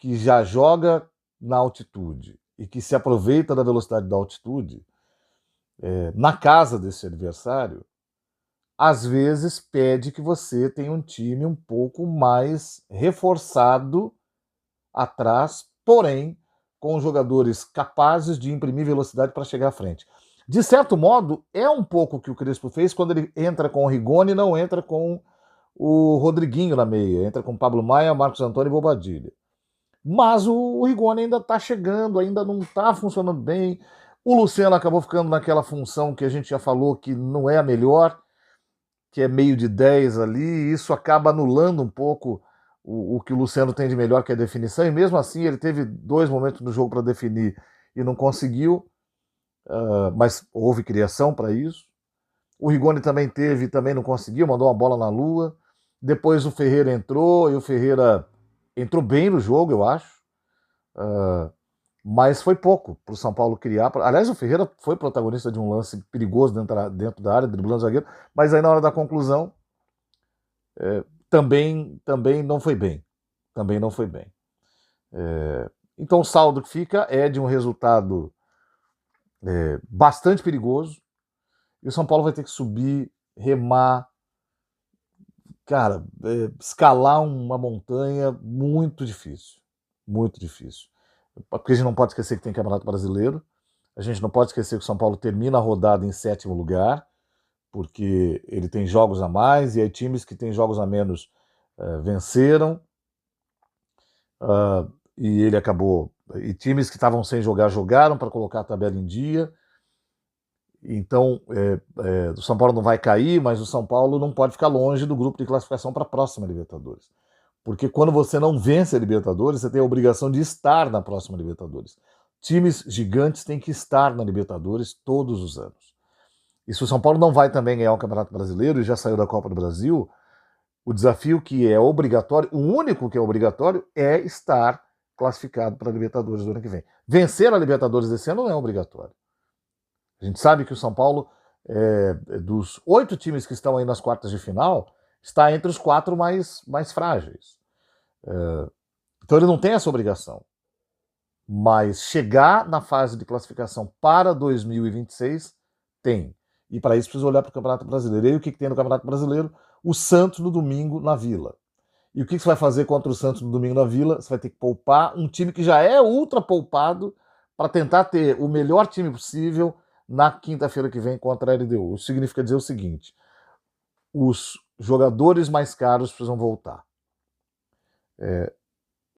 que já joga na altitude e que se aproveita da velocidade da altitude, na casa desse adversário, às vezes pede que você tenha um time um pouco mais reforçado atrás, porém com jogadores capazes de imprimir velocidade para chegar à frente. De certo modo, é um pouco o que o Crespo fez quando ele entra com o Rigoni e não entra com o Rodriguinho na meia, entra com Pablo Maia, Marcos Antônio e Bobadilha. Mas o Rigoni ainda está chegando, ainda não está funcionando bem. O Luciano acabou ficando naquela função que a gente já falou que não é a melhor, que é meio de 10 ali, e isso acaba anulando um pouco o que o Luciano tem de melhor, que é a definição, e mesmo assim ele teve 2 momentos no jogo para definir e não conseguiu, mas houve criação para isso. O Rigoni também teve, também não conseguiu, mandou uma bola na lua. Depois o Ferreira entrou, e o Ferreira entrou bem no jogo, eu acho. Mas foi pouco para o São Paulo criar. Aliás, o Ferreira foi protagonista de um lance perigoso dentro da área, driblando o zagueiro, mas aí na hora da conclusão também não foi bem. Também não foi bem. Então o saldo que fica é de um resultado bastante perigoso, e o São Paulo vai ter que subir, remar, cara, escalar uma montanha muito difícil. Muito difícil. Porque a gente não pode esquecer que tem Campeonato Brasileiro, a gente não pode esquecer que o São Paulo termina a rodada em 7º lugar, porque ele tem jogos a mais, e aí times que têm jogos a menos venceram, e ele acabou. E times que estavam sem jogar, jogaram para colocar a tabela em dia. Então, o São Paulo não vai cair, mas o São Paulo não pode ficar longe do grupo de classificação para a próxima Libertadores. Porque quando você não vence a Libertadores, você tem a obrigação de estar na próxima Libertadores. Times gigantes têm que estar na Libertadores todos os anos. E se o São Paulo não vai também ganhar o Campeonato Brasileiro e já saiu da Copa do Brasil, o desafio que é obrigatório, o único que é obrigatório, é estar classificado para a Libertadores do ano que vem. Vencer a Libertadores desse ano não é obrigatório. A gente sabe que o São Paulo, dos 8 times que estão aí nas quartas de final, está entre os 4 mais frágeis. Então ele não tem essa obrigação. Mas chegar na fase de classificação para 2026, tem. E para isso precisa olhar para o Campeonato Brasileiro. E o que tem no Campeonato Brasileiro? O Santos no domingo na Vila. E o que você vai fazer contra o Santos no domingo na Vila? Você vai ter que poupar um time que já é ultra poupado para tentar ter o melhor time possível na quinta-feira que vem contra a LDU. Isso significa dizer o seguinte: os jogadores mais caros precisam voltar.